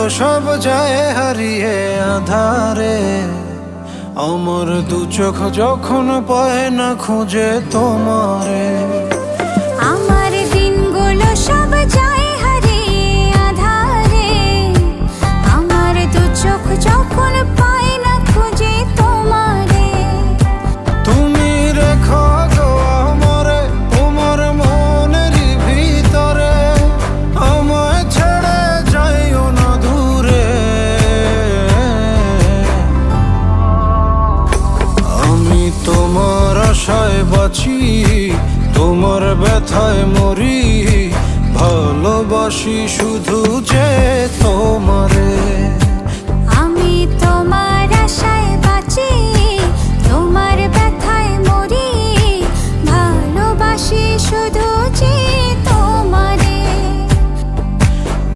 সব যায় হারিয়ে আধারে, আমার দু চোখ যখন পায় না খুঁজে তোমারে। আমার দিনগুলো সব যায় হারিয়ে আঁধারে, আমার দু চোখ যখন পায় না খুঁজে তোমারে। তুমি রেখো গো আমারে তোমার মনের ভিতরে, আমায় ছেড়ে যাইও না দূরে। আমি তোমার আশায় বাঁচি, তোমার ব্যথায় মরি, ভালোবাসি শুধু যে তোমার।